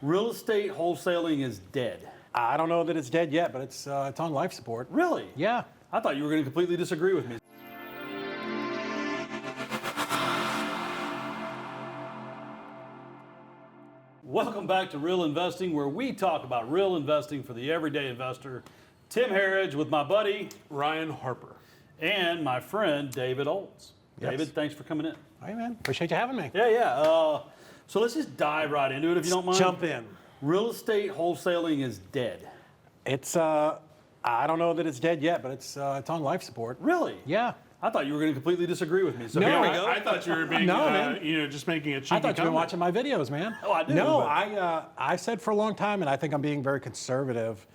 Real estate wholesaling is dead. I don't know that it's dead yet, but it's on life support. Really? Yeah. I thought you were going to completely disagree with me. Welcome back to Real Investing, where we talk about real investing for the everyday investor. Tim Harridge with my buddy Ryan Harper. And my friend David Olds. Yes. David, thanks for coming in. Hey, man. Appreciate you having me. Yeah. So let's just dive right into it if you don't mind. Jump in. Real estate wholesaling is dead. It's, I don't know that it's dead yet, but it's on life support. Really? Yeah. I thought you were going to completely disagree with me. So No, here we I, go. I thought you were being, just making a cheeky I thought you've been comment. watching my videos, man. Oh, I do, No, but- I said for a long time, and I think I'm being very conservative,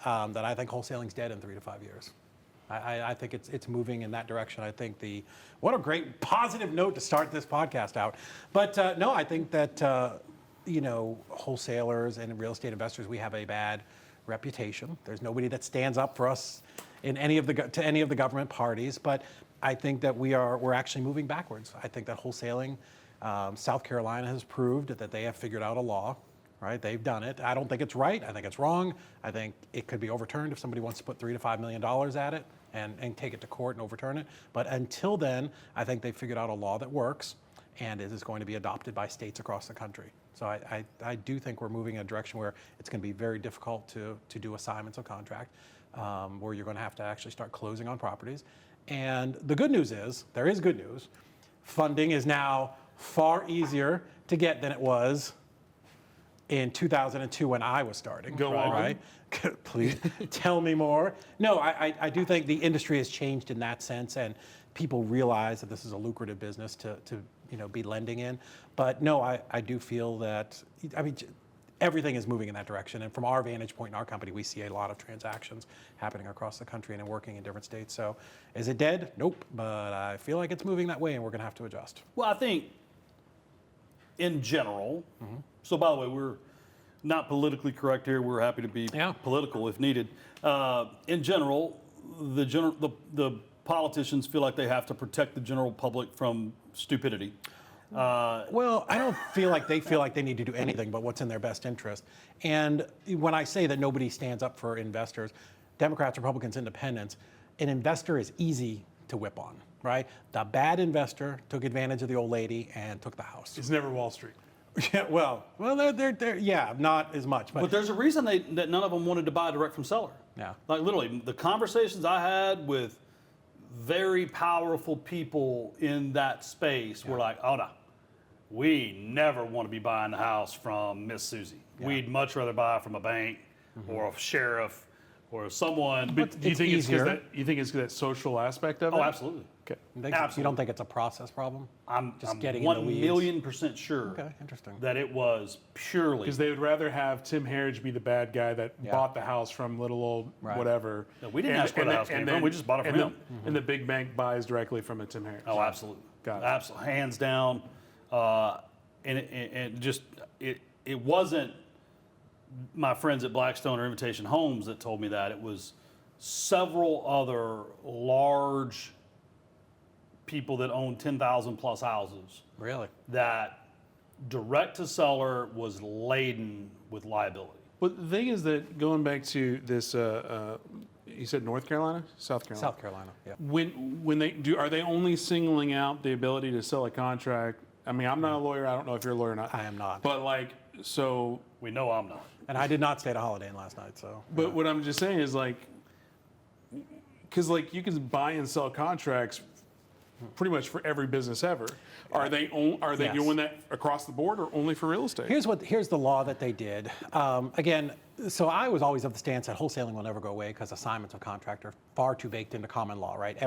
that I think wholesaling's dead in 3 to 5 years. I think it's moving in that direction. I think what a great positive note to start this podcast out. But no, I think that wholesalers and real estate investors, we have a bad reputation. There's nobody that stands up for us in any of the government parties. But I think that we're actually moving backwards. I think that wholesaling, South Carolina has proved that they have figured out a law. Right, they've done it. I don't think it's right. I think it's wrong. I think it could be overturned if somebody wants to put $3 to $5 million at it and take it to court and overturn it. But until then, I think they've figured out a law that works, and it is going to be adopted by states across the country. So I do think we're moving in a direction where it's going to be very difficult to do assignments of contract, where you're going to have to actually start closing on properties. And the good news is, there is good news. Funding is now far easier to get than it was in 2002 when I was starting. Go on. Right? Please tell me more. No, I do think the industry has changed in that sense, and people realize that this is a lucrative business to be lending in. But no, I do feel that, everything is moving in that direction. And from our vantage point in our company, we see a lot of transactions happening across the country and working in different states. So is it dead? Nope. But I feel like it's moving that way, and we're going to have to adjust. Well, I think in general, so by the way, we're not politically correct here. We're happy to be political if needed. In general, the politicians feel like they have to protect the general public from stupidity. Well, I don't feel like they need to do anything but what's in their best interest. And when I say that nobody stands up for investors, Democrats, Republicans, Independents, an investor is easy to whip on, right? The bad investor took advantage of the old lady and took the house. It's never Wall Street. Yeah, well, they're not as much. But there's a reason that none of them wanted to buy direct from seller. Yeah. Like literally, the conversations I had with very powerful people in that space were like, oh no, we never want to be buying the house from Miss Susie. Yeah. We'd much rather buy from a bank or a sheriff or someone. But do you think easier. You think it's that social aspect of it? Oh, absolutely. Okay. Absolutely. You don't think it's a process problem? I'm getting in the weeds. 1,000,000% sure. Okay, interesting. That it was purely Because they would rather have Tim Harridge be the bad guy that bought the house from little old whatever. No, we didn't ask where the house came from. We just bought it from him. And the big bank buys directly from a Tim Harridge. Oh, absolutely. Got it. Absolutely, hands down. It wasn't my friends at Blackstone or Invitation Homes that told me that. It was several other large people that own 10,000 plus houses. Really? That direct to seller was laden with liability. But the thing is that going back to this, you said North Carolina, South Carolina. South Carolina. Yeah. When they do, are they only singling out the ability to sell a contract? I mean, I'm not a lawyer. I don't know if you're a lawyer or not. I am not. But so. We know I'm not. And I did not stay at a Holiday Inn last night, so. But what I'm just saying is because you can buy and sell contracts pretty much for every business ever. Are they Yes. doing that across the board or only for real estate? Here's the law that they did. Again, so I was always of the stance that wholesaling will never go away because assignments of contract are far too baked into common law, right?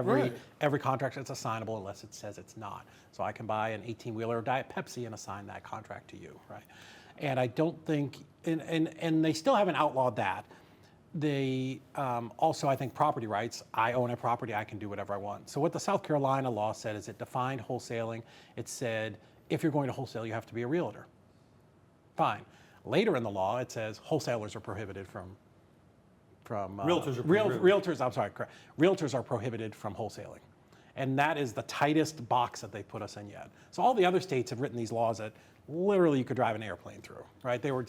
Every contract is assignable unless it says it's not. So I can buy an 18-wheeler of Diet Pepsi and assign that contract to you, right? And I don't think, and they still haven't outlawed that. They also, I think, property rights. I own a property, I can do whatever I want. So what the South Carolina law said is it defined wholesaling. It said, if you're going to wholesale, you have to be a realtor. Fine. Later in the law, it says wholesalers are prohibited from Realtors are prohibited. Realtors are prohibited from wholesaling. And that is the tightest box that they put us in yet. So all the other states have written these laws that literally you could drive an airplane through, right? They were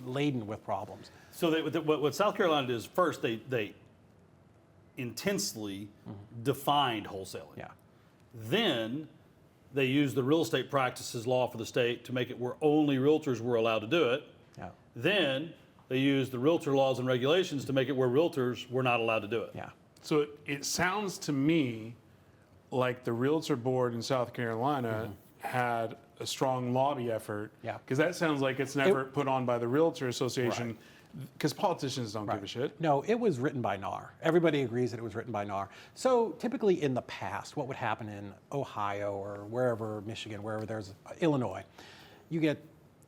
laden with problems. So what South Carolina did is first they intensely defined wholesaling. Yeah. Then they used the real estate practices law for the state to make it where only realtors were allowed to do it. Yeah. Then they used the realtor laws and regulations to make it where realtors were not allowed to do it. Yeah. So it sounds to me like the Realtor Board in South Carolina had a strong lobby effort. Yeah. Because that sounds like it's never put on by the Realtor Association, because politicians don't give a shit. No, it was written by NAR. Everybody agrees that it was written by NAR. So typically in the past, what would happen in Ohio or wherever, Michigan, wherever there's Illinois, you get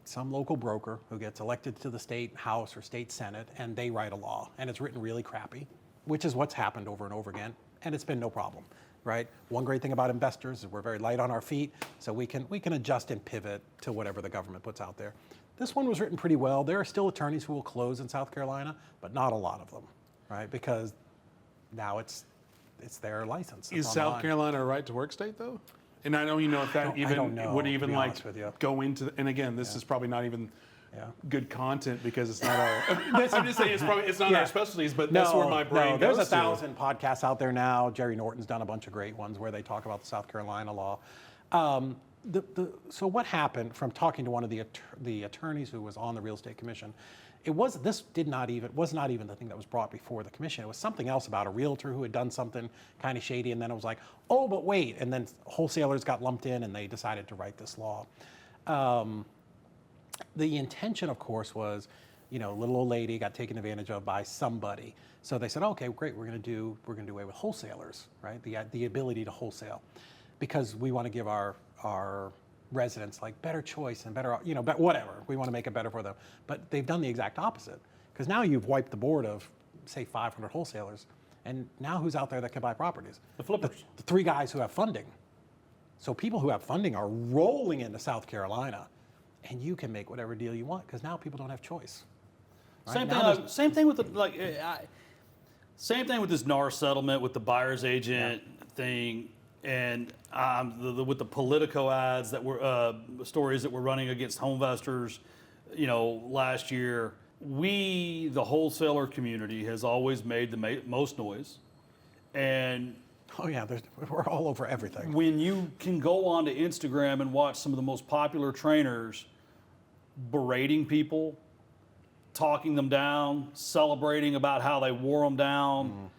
some local broker who gets elected to the state house or state senate, and they write a law, and it's written really crappy, which is what's happened over and over again, and it's been no problem, right? One great thing about investors is we're very light on our feet, so we can adjust and pivot to whatever the government puts out there. This one was written pretty well. There are still attorneys who will close in South Carolina, but not a lot of them, right? Because now it's their license. Is It's South online. Carolina a right to work state though? And I don't even know if that I don't even know, would to even be like honest with you. go into. And again, this is probably not even Yeah. good content because it's not our. I'm just saying it's not Yeah. our specialties, but that's where my brain No, there's goes 1,000 podcasts out there now. Jerry Norton's done a bunch of great ones where they talk about the South Carolina law. So what happened from talking to one of the attorneys who was on the real estate commission? Was not even the thing that was brought before the commission. It was something else about a realtor who had done something kind of shady, and then it was like, oh, but wait, and then wholesalers got lumped in, and they decided to write this law. The intention, of course, was, little old lady got taken advantage of by somebody. So they said, okay, great, we're going to do away with wholesalers, right? The ability to wholesale, because we want to give our residents like better choice and better, whatever. We want to make it better for them. But they've done the exact opposite, because now you've wiped the board of, say, 500 wholesalers, and now who's out there that can buy properties? The flippers. The three guys who have funding. So people who have funding are rolling into South Carolina, and you can make whatever deal you want because now people don't have choice. Right? Same thing with same thing with this NAR settlement with the buyer's agent thing, and with the Politico ads that were stories that were running against home investors, last year. We, the wholesaler community, has always made the most noise, and Oh yeah, we're all over everything. when you can go onto Instagram and watch some of the most popular trainers berating people, talking them down, celebrating about how they wore them down,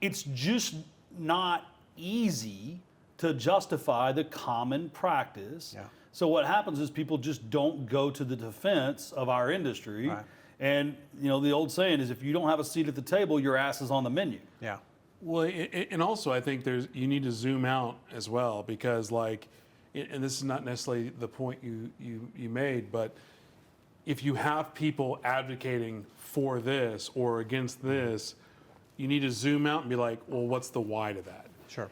it's just not easy to justify the common practice. Yeah. So what happens is people just don't go to the defense of our industry. Right. And the old saying is, if you don't have a seat at the table, your ass is on the menu. Yeah. Well, and also I think you need to zoom out as well, because and this is not necessarily the point you made, but if you have people advocating for this or against this, you need to zoom out and be like, well, what's the why to that? Sure.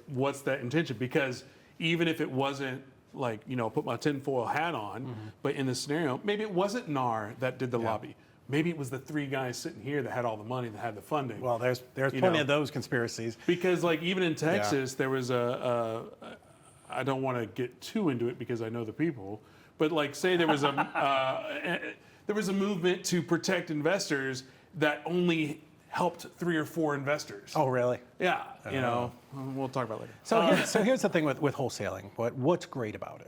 What's that intention? Because even if it wasn't put my tinfoil hat on, but in the scenario, maybe it wasn't NAR that did the lobby. Maybe it was the three guys sitting here that had all the money, that had the funding. Well, there's plenty of those conspiracies. Because even in Texas, there was I don't want to get too into it because I know the people, but say there was a movement to protect investors that only helped 3 or 4 investors. Oh, really? Yeah, we'll talk about it later. So here's the thing with wholesaling. What's great about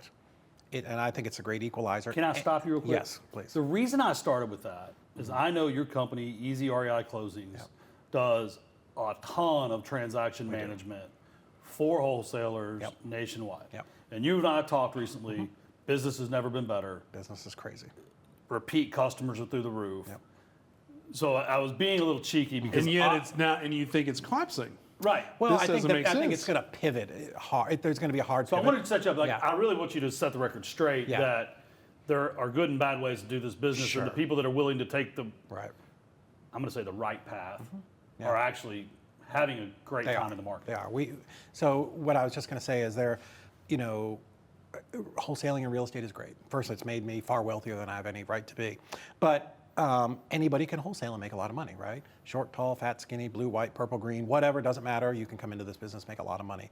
it, and I think it's a great equalizer. Can I stop you real quick? Yes, please. The reason I started with that is I know your company, Easy REI Closings, does a ton of transaction management for wholesalers nationwide. Yep. And you and I talked recently. Business has never been better. Business is crazy. Repeat customers are through the roof. Yep. So I was being a little cheeky because And yet it's not, and you think it's collapsing. right. Well, This I think doesn't make it's sense. going to pivot hard. There's going to be a hard So I pivot. wanted to set you up. Yeah. I really want you to set the record straight Yeah. that there are good and bad ways to do this business, Sure. and the people that are willing to take Right. I'm going to say the right path, Yeah. are actually having a great They time are. in the market. They are. So what I was just going to say is wholesaling in real estate is great. First, it's made me far wealthier than I have any right to be. But anybody can wholesale and make a lot of money, right? Short, tall, fat, skinny, blue, white, purple, green, whatever, doesn't matter. You can come into this business, make a lot of money.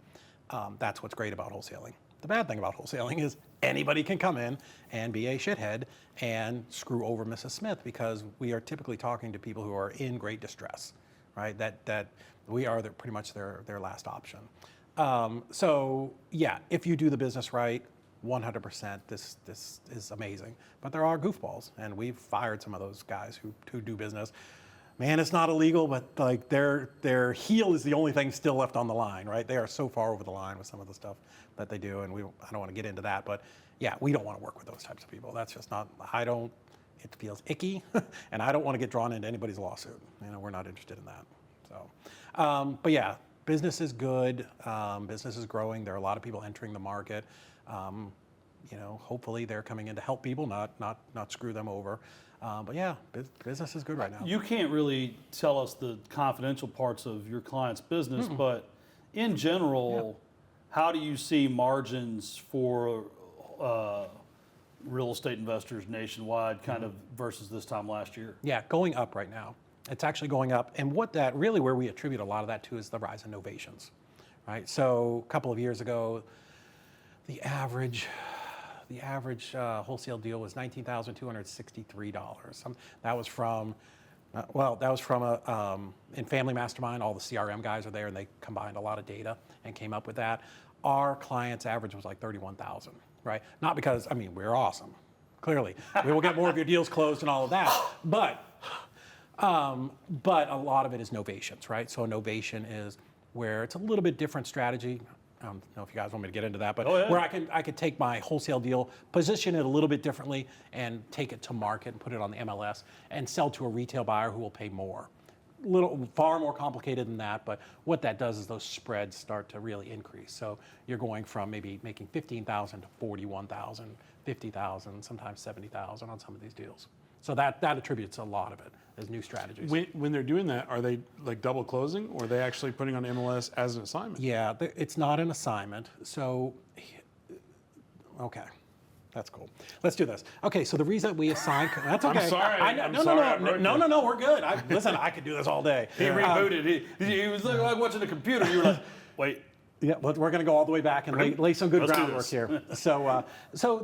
That's what's great about wholesaling. The bad thing about wholesaling is anybody can come in and be a shithead and screw over Mrs. Smith, because we are typically talking to people who are in great distress, right? That we are pretty much their last option. So yeah, if you do the business right, 100%, this is amazing. But there are goofballs, and we've fired some of those guys who do business. Man, it's not illegal, but like their heel is the only thing still left on the line, right? They are so far over the line with some of the stuff that they do, and I don't want to get into that, but yeah, we don't want to work with those types of people. That's just not, it feels icky, and I don't want to get drawn into anybody's lawsuit. We're not interested in that. So, but yeah, business is good. Business is growing. There are a lot of people entering the market. Hopefully they're coming in to help people, not screw them over. But yeah, business is good right now. You can't really tell us the confidential parts of your client's business, but in general, how do you see margins for real estate investors nationwide kind of versus this time last year? Yeah, going up right now. It's actually going up. And where we attribute a lot of that to is the rise in novations, right? So a couple of years ago, the average wholesale deal was $19,263. That was from in Family Mastermind. All the CRM guys are there, and they combined a lot of data and came up with that. Our client's average was like 31,000, right? Not because, we're awesome. Clearly, we will get more of your deals closed and all of that, but a lot of it is novations, right? So a novation is where it's a little bit different strategy. I don't know if you guys want me to get into that, but where I could take my wholesale deal, position it a little bit differently, and take it to market and put it on the MLS and sell to a retail buyer who will pay more. Far more complicated than that, but what that does is those spreads start to really increase. So you're going from maybe making $15,000 to $41,000, $50,000, sometimes $70,000 on some of these deals. So that attributes a lot of it as new strategies. When they're doing that, are they like double closing, or are they actually putting on MLS as an assignment? Yeah, it's not an assignment. So, okay. That's cool. Let's do this. Okay, so the reason we assign, that's okay. I'm sorry. No, we're good. Listen, I could do this all day. He rebooted. He was like watching the computer. You were like, wait. Yeah, but we're going to go all the way back and lay some good Let's do groundwork this. here. So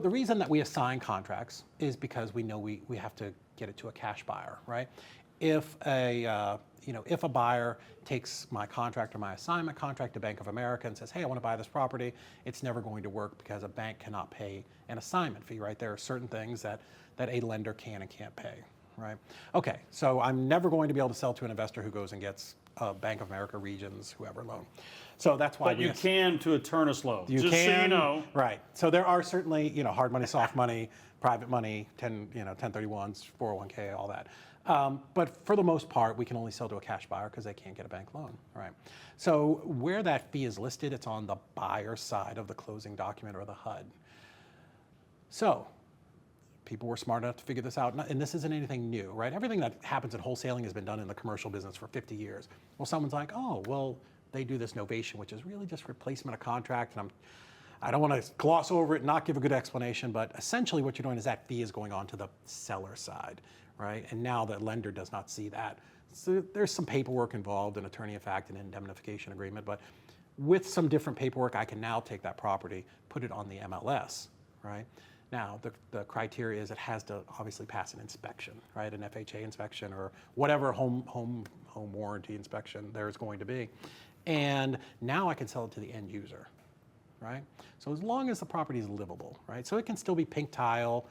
the reason that we assign contracts is because we know we have to get it to a cash buyer, right? If a buyer takes my contract or my assignment contract to Bank of America and says, hey, I want to buy this property, it's never going to work because a bank cannot pay an assignment fee, right? There are certain things that a lender can and can't pay, right? Okay, so I'm never going to be able to sell to an investor who goes and gets a Bank of America, Regions, whoever loan. So that's why But you can to a Ternus loan. you just can, so you know. Right. So there are certainly, hard money, soft money, private money, 1031s, 401k, all that. But for the most part, we can only sell to a cash buyer because they can't get a bank loan, right? So where that fee is listed, it's on the buyer side of the closing document or the HUD. So people were smart enough to figure this out, and this isn't anything new, right? Everything that happens in wholesaling has been done in the commercial business for 50 years. Well, someone's like, oh, well, they do this novation, which is really just replacement of contract, and I don't want to gloss over it and not give a good explanation, but essentially what you're doing is that fee is going on to the seller side, right? And now the lender does not see that. So there's some paperwork involved, an attorney of fact, an indemnification agreement, but with some different paperwork, I can now take that property, put it on the MLS, right? Now, the criteria is it has to obviously pass an inspection, right? An FHA inspection or whatever home warranty inspection there is going to be. And now I can sell it to the end user, right? So as long as the property is livable, right? So it can still be pink tile,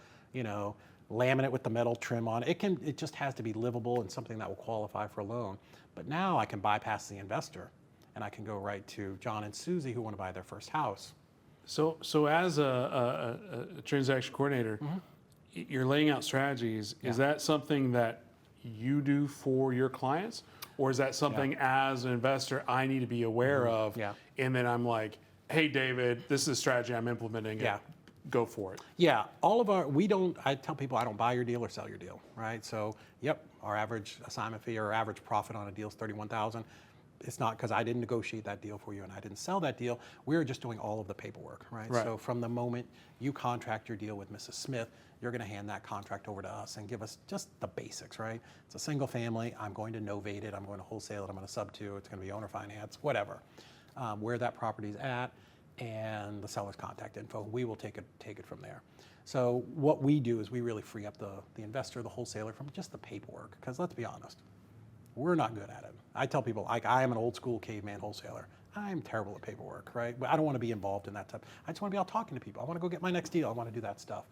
laminate with the metal trim on it. It just has to be livable and something that will qualify for a loan. But now I can bypass the investor and I can go right to John and Susie who want to buy their first house. So as a transaction coordinator, you're laying out strategies. Yeah. Is that something that you do for your clients? Or is that something as an investor I need to be aware of? Yeah. And then I'm like, hey, David, this is a strategy I'm implementing. Yeah. Go for it. Yeah, I tell people I don't buy your deal or sell your deal, right? So, our average assignment fee or average profit on a deal is $31,000. It's not because I didn't negotiate that deal for you and I didn't sell that deal. We're just doing all of the paperwork, right? So from the moment you contract your deal with Mrs. Smith, you're going to hand that contract over to us and give us just the basics, right? It's a single family. I'm going to novate it. I'm going to wholesale it. I'm going to sub to. It's going to be owner finance, whatever. Where that property's at, and the seller's contact info. We will take it from there. So what we do is we really free up the investor, the wholesaler, from just the paperwork. Because let's be honest, we're not good at it. I tell people, like, I am an old school caveman wholesaler. I'm terrible at paperwork, right? But I don't want to be involved in that type. I just want to be out talking to people. I want to go get my next deal. I want to do that stuff.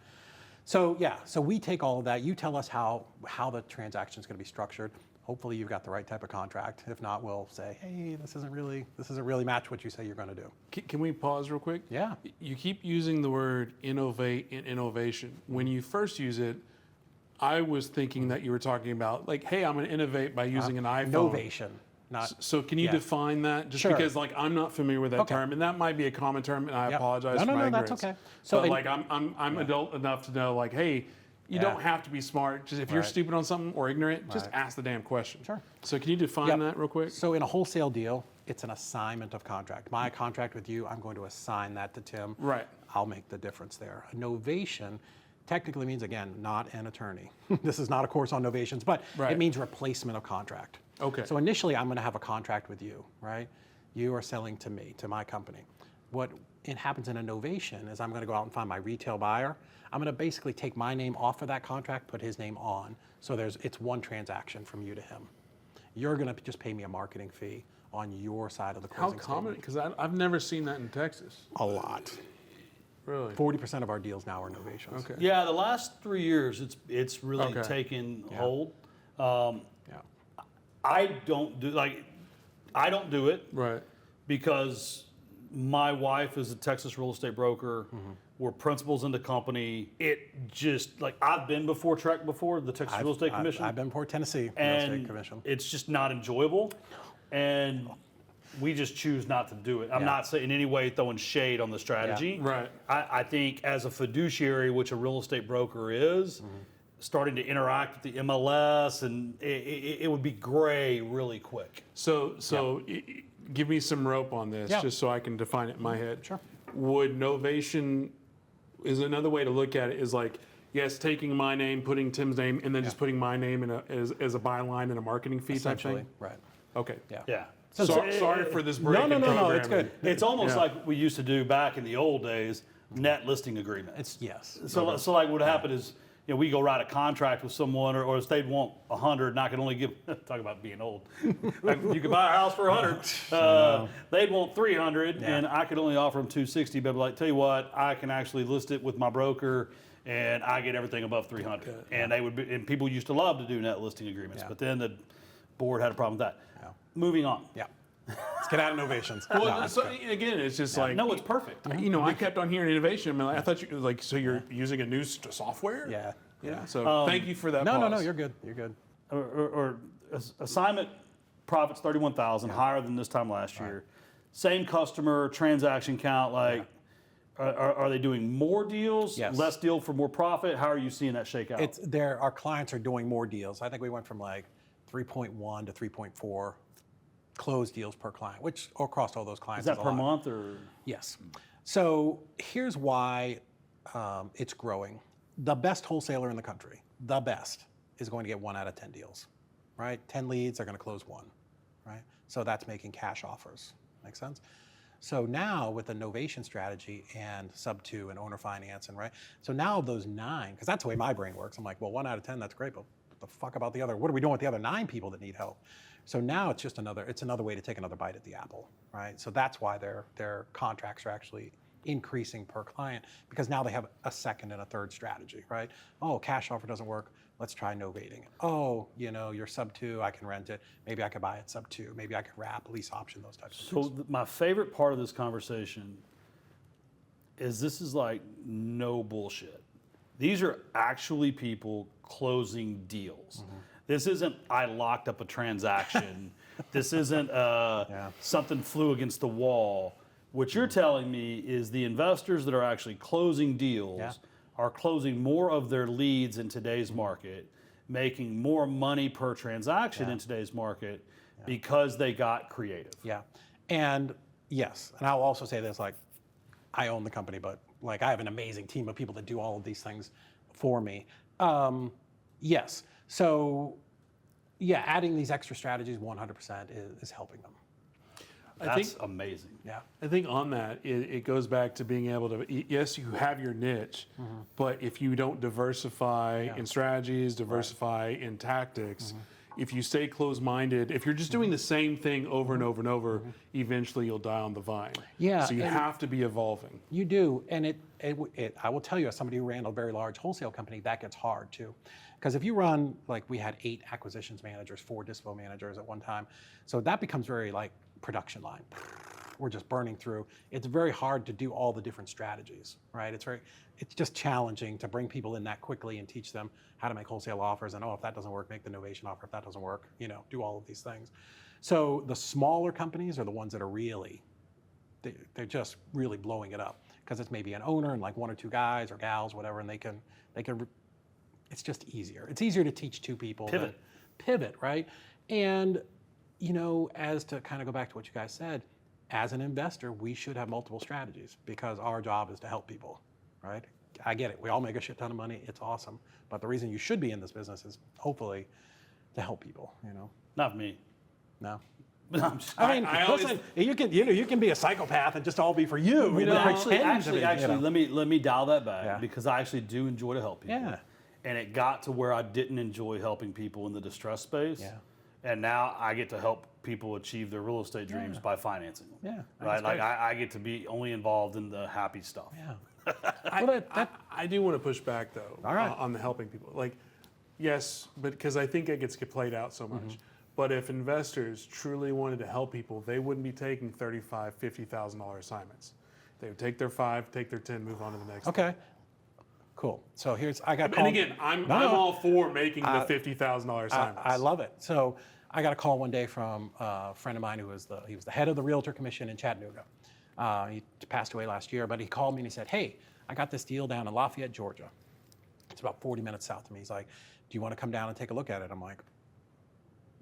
So yeah, so we take all of that. You tell us how the transaction is going to be structured. Hopefully you've got the right type of contract. If not, we'll say, hey, this isn't really match what you say you're going to do. Can we pause real quick? Yeah. You keep using the word innovate and innovation. When you first use it, I was thinking that you were talking about like, hey, I'm going to innovate by using an iPhone. Innovation. So can you define that? Just Sure. because like I'm not familiar with that Okay. term, and that might be a common term, and I apologize for my ignorance. That's okay. So like I'm adult enough to know like, hey, you don't have to be smart. Just if you're stupid on something or ignorant, just ask the damn question. Sure. So can you define that real quick? So in a wholesale deal, it's an assignment of contract. My contract with you, I'm going to assign that to Tim. Right. I'll make the difference there. A novation technically means, again, not an attorney. This is not a course on novations, but it means replacement of contract. Okay. So initially, I'm going to have a contract with you, right? You are selling to me, to my company. What happens in a novation is I'm going to go out and find my retail buyer. I'm going to basically take my name off of that contract, put his name on. So it's one transaction from you to him. You're going to just pay me a marketing fee on your side of the How closing common? statement. Because I've never seen that in Texas. A lot. Really? 40% of our deals now are novations. Okay. Yeah, the last 3 years, it's really Okay. taken Yeah. hold. Yeah. I don't do it Right. because my wife is a Texas real estate broker. We're principals in the company. It just like I've been before Trek before the Texas Real Estate Commission, I've been before Tennessee Real and Estate Commission. it's just not enjoyable, and we just choose not to do it. I'm not saying in any way throwing shade on the strategy. Yeah. Right. I think as a fiduciary, which a real estate broker is, starting to interact with the MLS, and it would be gray really quick. So give me some rope on this, Yeah. just so I can define it in my head. Sure. Would novation is another way to look at it is like, yes, taking my name, putting Tim's name, and then just putting my name as a byline and a marketing fee type Essentially, thing? right. Okay. Yeah. Yeah. Sorry for this break. No, in it's programming. good. It's almost Yeah. like we used to do back in the old days, net listing agreement. It's yes. So like what happened is, we go write a contract with someone, or if they'd want 100, and I could only give, talk about being old. Like, you could buy a house for 100. They'd want 300, and I could only offer them 260. But like, tell you what, I can actually list it with my broker, and I get everything above 300. And they would be, and people used to love to do net listing agreements, but then the board had a problem with that. Yeah. Moving on. Yeah. Let's get out of novations. Well, No, so again, it's just like No, it's perfect. I kept on hearing innovation. I mean, like, I thought you like so you're using a new software. Yeah. Yeah. So thank you for that. No, pause. you're good. You're good. Or assignment profits 31,000, higher than this time last year. Same customer, transaction count. Like, are they doing more deals? Yes. Less deal for more profit? How are you seeing that shake out? Our clients are doing more deals. I think we went from like 3.1 to 3.4 closed deals per client, which across all those clients Is that a per lot. month or? Yes. So here's why it's growing. The best wholesaler in the country, the best, is going to get 1 out of 10 deals, right? 10 leads are going to close 1, right? So that's making cash offers. Make sense? So now with the novation strategy and sub 2 and owner finance and right, so now of those 9, because that's the way my brain works. I'm like, well, 1 out of 10, that's great, but what the fuck about the other? What are we doing with the other 9 people that need help? So now it's just another way to take another bite at the apple, right? So that's why their contracts are actually increasing per client, because now they have a second and a third strategy, right? Oh, cash offer doesn't work. Let's try novating. Oh, you're sub 2, I can rent it. Maybe I could buy it sub 2. Maybe I could wrap, lease option, those types of things. So my favorite part of this conversation is this is like no bullshit. These are actually people closing deals. This isn't I locked up a transaction. This isn't something flew against the wall. What you're telling me is the investors that are actually closing deals are closing more of their leads in today's market, making more money per transaction in today's market because they got creative. Yeah, and yes, and I'll also say this, like, I own the company, but like I have an amazing team of people that do all of these things for me. Yes, so yeah, adding these extra strategies 100% is helping them. That's amazing. Yeah. I think on that, it goes back to being able to, yes, you have your niche, but if you don't diversify in strategies, diversify in tactics, if you stay closed-minded, if you're just doing the same thing over and over and over, eventually you'll die on the vine. Yeah, So you and- have to be evolving. You do, and I will tell you, as somebody who ran a very large wholesale company, that gets hard too. Because if you run, like we had 8 acquisitions managers, 4 dispo managers at one time, so that becomes very like production line. We're just burning through. It's very hard to do all the different strategies, right? It's just challenging to bring people in that quickly and teach them how to make wholesale offers, and if that doesn't work, make the novation offer. If that doesn't work, do all of these things. So the smaller companies are the ones that are really, they're just really blowing it up, because it's maybe an owner and like 1 or 2 guys or gals, whatever, and they can. It's just easier. It's easier to teach 2 people. Pivot, right? And as to kind of go back to what you guys said, as an investor, we should have multiple strategies, because our job is to help people, right? I get it. We all make a shit ton of money. It's awesome. But the reason you should be in this business is hopefully to help people, Not me. No. I'm just- I mean, I always- listen, you can be a psychopath and just all be for you. You know, actually, Pretend to be, let me dial that back, Yeah. because I actually do enjoy to help people. Yeah. And it got to where I didn't enjoy helping people in the distress space. Yeah. And now I get to help people achieve their real estate dreams by financing them. Yeah, Right. that's Like great. I get to be only involved in the happy stuff. Yeah. I do want to push back though All right. on the helping people. Like, yes, but because I think it gets played out so much. But if investors truly wanted to help people, they wouldn't be taking $35,000, $50,000 assignments. They would take their 5, take their 10, move on to the next. Okay. Cool. So I got And called. again, I'm No, no. all for making the $50,000 assignments. I love it. So I got a call one day from a friend of mine who was the head of the Realtor Commission in Chattanooga. He passed away last year, but he called me and he said, "Hey, I got this deal down in Lafayette, Georgia. It's about 40 minutes south of me." He's like, "Do you want to come down and take a look at it?" I'm like,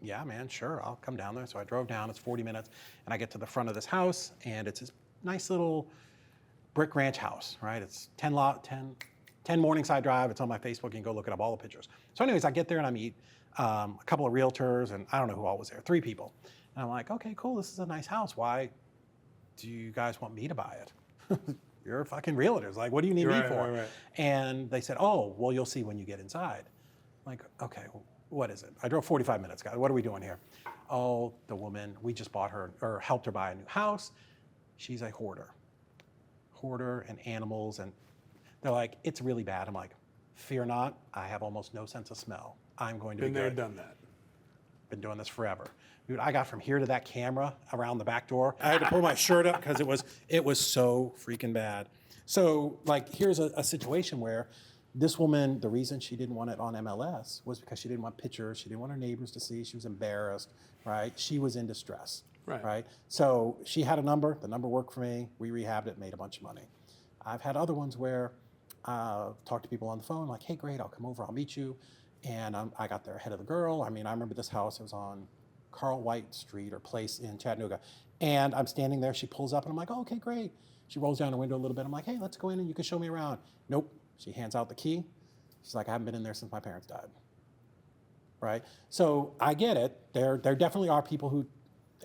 "Yeah, man, sure, I'll come down there." So I drove down. It's 40 minutes, and I get to the front of this house, and it's this nice little brick ranch house, right? It's 10 Morningside Drive. It's on my Facebook. You can go look it up, all the pictures. So anyways, I get there and I meet a couple of realtors, and I don't know who all was there, 3 people. And I'm like, "Okay, cool, this is a nice house. Why do you guys want me to buy it?" You're fucking realtors. Like, what do you need me for? Right. And they said, "Oh, well, you'll see when you get inside." I'm like, "Okay, what is it?" I drove 45 minutes, guys. What are we doing here? "Oh, the woman, we just bought her or helped her buy a new house. She's a hoarder and animals." And they're like, "It's really bad." I'm like, "Fear not. I have almost no sense of smell. I'm going to Been be there, good." done that. Been doing this forever. Dude, I got from here to that camera around the back door. I had to pull my shirt up because it was so freaking bad. So like, here's a situation where this woman, the reason she didn't want it on MLS was because she didn't want pictures. She didn't want her neighbors to see. She was embarrassed, right? She was in distress, Right. So she had a number. The number worked for me. We rehabbed it, made a bunch of money. I've had other ones where talk to people on the phone, like, "Hey, great, I'll come over, I'll meet you." And I got there ahead of the girl. I mean, I remember this house, it was on Carl White Street or place in Chattanooga. And I'm standing there, she pulls up and I'm like, "Oh, okay, great." She rolls down her window a little bit. I'm like, "Hey, let's go in and you can show me around." Nope. She hands out the key. She's like, "I haven't been in there since my parents died." Right? So I get it. There definitely are people who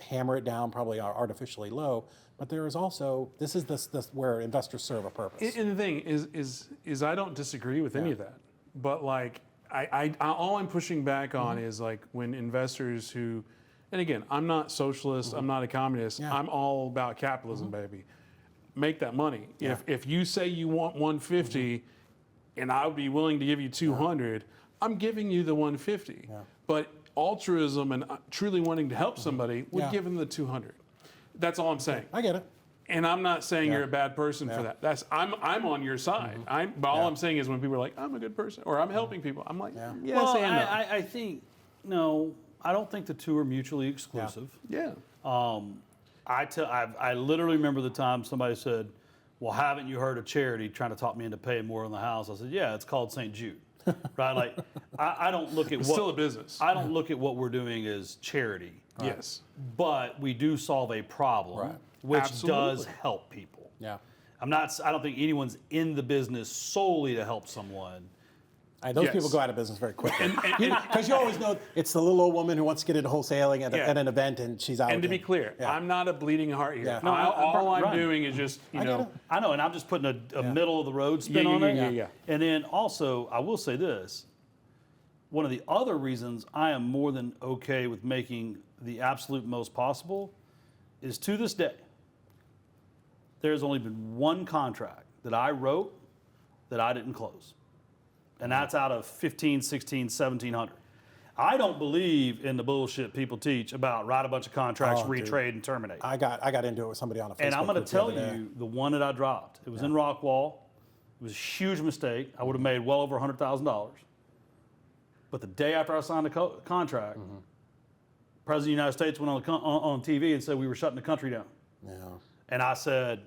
hammer it down, probably are artificially low, but there is also, this is this where investors serve a purpose. And the thing is I don't disagree with any of that, but like I all I'm pushing back on is like when investors who, and again, I'm not socialist, I'm not a communist, Yeah. I'm all about capitalism, baby. Make that money. Yeah. If you say you want 150, and I would be willing to give you 200, I'm giving you the 150. Yeah. But altruism and truly wanting to help somebody would Yeah. give them the 200. That's all I'm saying. I get it. And I'm not saying Yeah. you're a bad person Yeah. for that. I'm on your side. But all I'm saying is when people are like, "I'm a good person," or "I'm helping people," I'm like, Yeah. "Yes well, and no." I think, no, I don't think the two are mutually exclusive. Yeah. I literally remember the time somebody said, "Well, haven't you heard of charity trying to talk me into paying more on the house?" I said, "Yeah, it's called St. Jude." Right? Like, I don't look at It's what still a business. I don't look at what we're doing as charity, Yes. but we do solve a problem, Right. which Absolutely. does help people. Yeah. I don't think anyone's in the business solely to help someone. Those Yes. people go out of business very quickly. Because you always know it's the little old woman who wants to get into wholesaling at an event and she's out. And to be clear, I'm not a bleeding heart here. Yeah. No, all I'm right. doing is just, I get it. I know, and I'm just putting a middle of the road spin on it. Yeah. And then also, I will say this. One of the other reasons I am more than okay with making the absolute most possible is, to this day, there's only been one contract that I wrote that I didn't close. And that's out of 15, 16, 1,700. I don't believe in the bullshit people teach about write a bunch of contracts, retrade, and terminate. I got into it with somebody on a Facebook And I'm going group to the tell other day. you the one that I dropped. It was in Rockwall. It was a huge mistake. I would have made well over $100,000. But the day after I signed the contract, President of the United States went on TV and said we were shutting the country down. Yeah. And I said,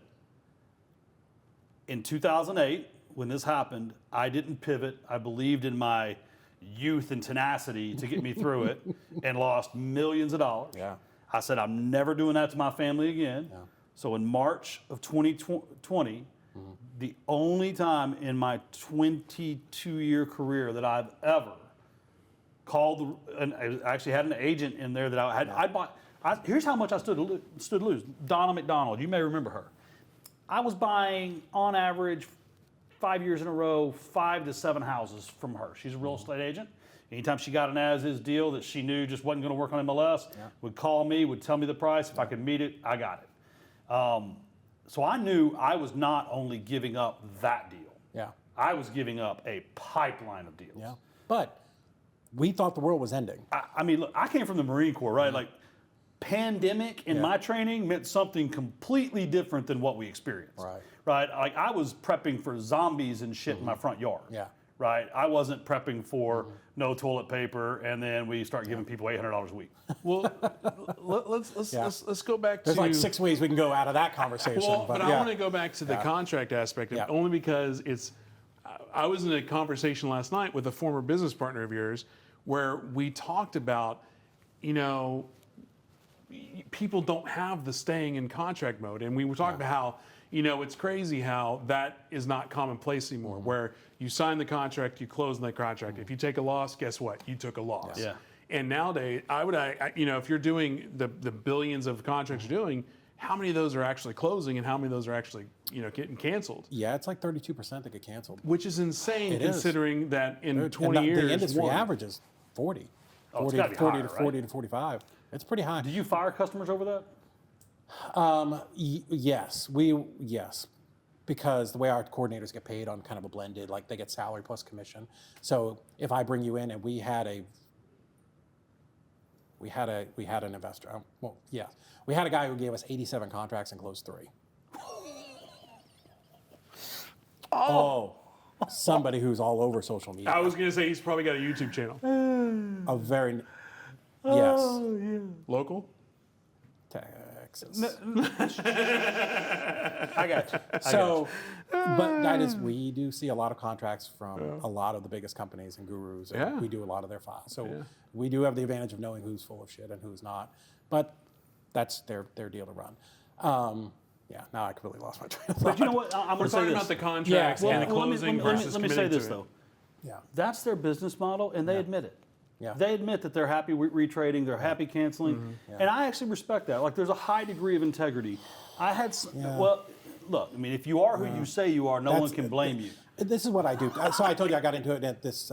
in 2008, when this happened, I didn't pivot. I believed in my youth and tenacity to get me through it, and lost millions of dollars. Yeah. I said, I'm never doing that to my family again. Yeah. So in March of 2020, the only time in my 22-year career that I've ever called, and I actually had an agent in there that I had. I bought. Here's how much I stood to lose. Donna McDonald, you may remember her. I was buying, on average, 5 years in a row, 5 to 7 houses from her. She's a real estate agent. Anytime she got an as-is deal that she knew just wasn't going to work on MLS, would call me, would tell me the price. If I could meet it, I got it. So I knew I was not only giving up that deal. Yeah. I was giving up a pipeline of deals. Yeah. But we thought the world was ending. I mean, look, I came from the Marine Corps, right? Like, pandemic in my training meant something completely different than what we experienced. Right. Right? Like, I was prepping for zombies and shit in my front yard. Yeah. Right? I wasn't prepping for no toilet paper, and then we start giving people $800 a week. Well, let's go back There's to like 6 ways we can go out of that conversation. Well, but I yeah. want to go back to the contract aspect, of it, only because it's. I was in a conversation last night with a former business partner of yours, where we talked about, people don't have the staying in contract mode, and we were talking about how, it's crazy how that is not commonplace anymore. Where you sign the contract, you close the contract. If you take a loss, guess what? You took a loss. Yeah. And nowadays, if you're doing the billions of contracts you're doing, how many of those are actually closing and how many of those are actually, getting canceled? Yeah, it's like 32% that get canceled. Which is insane, It is. considering that in And 20 years, the industry average is 40. Oh, it's 40, gotta be 40 higher, to right? 40 to 45. It's pretty high. Do you fire customers over that? Yes, yes, because the way our coordinators get paid on kind of a blended, like they get salary plus commission. So if I bring you in and we had an investor. We had a guy who gave us 87 contracts and closed 3. Somebody who's all over social media. I was going to say he's probably got a YouTube channel. Yes. Local? Texas. I got you. But that is, we do see a lot of contracts from a lot of the biggest companies and gurus. And Yeah. we do a lot of their files. So we do have the advantage of knowing who's full of shit and who's not. But that's their deal to run. Now I completely lost my train of thought. But you know what? I'm We're going to say talking this. about the contracts and the closing versus let me say committing this, to it. though. Yeah. That's their business model, and they admit it. Yeah. They admit that they're happy retrading, they're happy canceling, and I actually respect that. Like, there's a high degree of integrity. Well, look, I mean, if you are who you say you are, no one can blame you. This is what I do. So I told you I got into it at this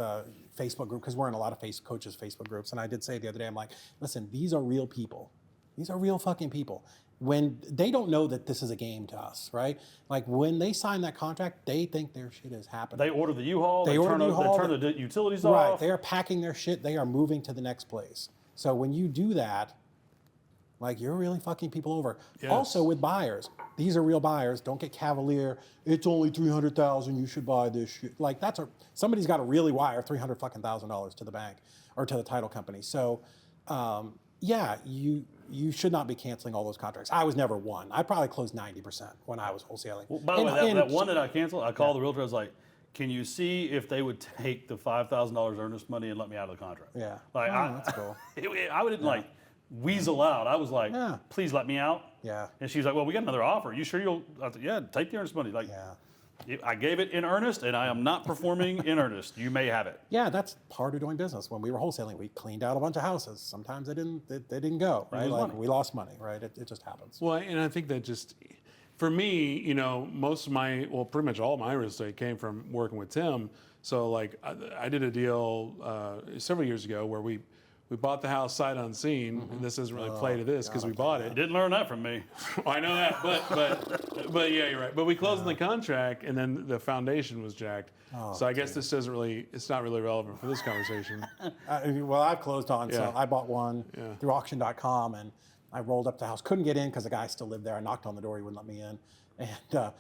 Facebook group because we're in a lot of coaches Facebook groups, and I did say the other day, I'm like, listen, these are real people. These are real fucking people. When they don't know that this is a game to us, right? Like, when they sign that contract, they think their shit is happening. They order the U-Haul, they order turn the U-Haul, the utilities Right, off. they are packing their shit. They are moving to the next place. So when you do that, like, you're really fucking people over. Yes. Also with buyers, these are real buyers. Don't get cavalier. It's only $300,000. You should buy this shit. Like, somebody's got to really wire $300,000 to the bank or to the title company. So, you should not be canceling all those contracts. I was never one. I probably closed 90% when I was wholesaling. Well, by the way, that one that I canceled, I called the realtor. I was like, "Can you see if they would take the $5,000 earnest money and let me out of the contract?" Yeah. Like, That's cool. I wouldn't like weasel out. I was like, "Please let me out." Yeah. And she was like, "Well, we got another offer. You sure you'll?" I said, "Yeah, take the earnest money." Like, Yeah. I gave it in earnest, and I am not performing in earnest. You may have it. Yeah, that's part of doing business. When we were wholesaling, we cleaned out a bunch of houses. Sometimes they didn't go, right? lose Like money. we lost money, right? It just happens. Well, and I think that just, for me, most of pretty much all my real estate came from working with Tim. So like I did a deal several years ago where we bought the house sight unseen. And this doesn't really play to this because we bought You it. didn't learn that from me. I know that, but yeah, you're right. But we closed on the contract, and then the foundation was jacked. So I guess this it's not really relevant for this conversation. Well, I've closed on, so Yeah. I bought one Yeah. through auction.com, and I rolled up the house. Couldn't get in because the guy still lived there. I knocked on the door, he wouldn't let me in. And the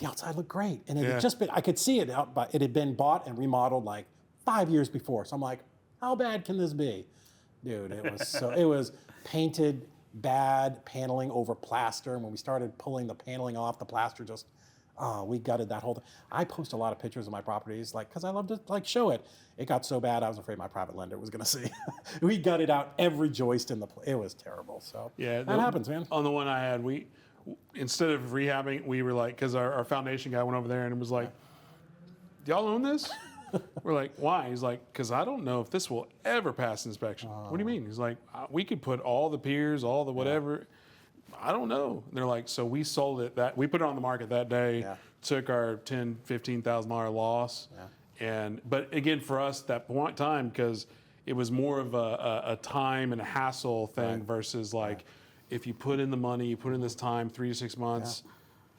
outside looked great. And it had just been, I could see it out, but it had been bought and remodeled like 5 years before. So I'm like, how bad can this be? Dude, it was painted bad, paneling over plaster. And when we started pulling the paneling off, the plaster just, we gutted that whole thing. I post a lot of pictures of my properties, like, because I love to like show it. It got so bad, I was afraid my private lender was going to see. We gutted out every joist in it was terrible. So Yeah, that happens, man. On the one I had, instead of rehabbing, we were like, because our foundation guy went over there and was like, "Do y'all own this?" We're like, "Why?" He's like, "Because I don't know if this will ever pass inspection." What do you mean? He's like, "We could put all the piers, all the whatever. I don't know." And they're like, "So we sold it we put it on the market that day, took our $10,000-$15,000 loss." But again, for us, that point in time, because it was more of a time and a hassle thing versus like, if you put in the money, you put in this time, 3 to 6 months,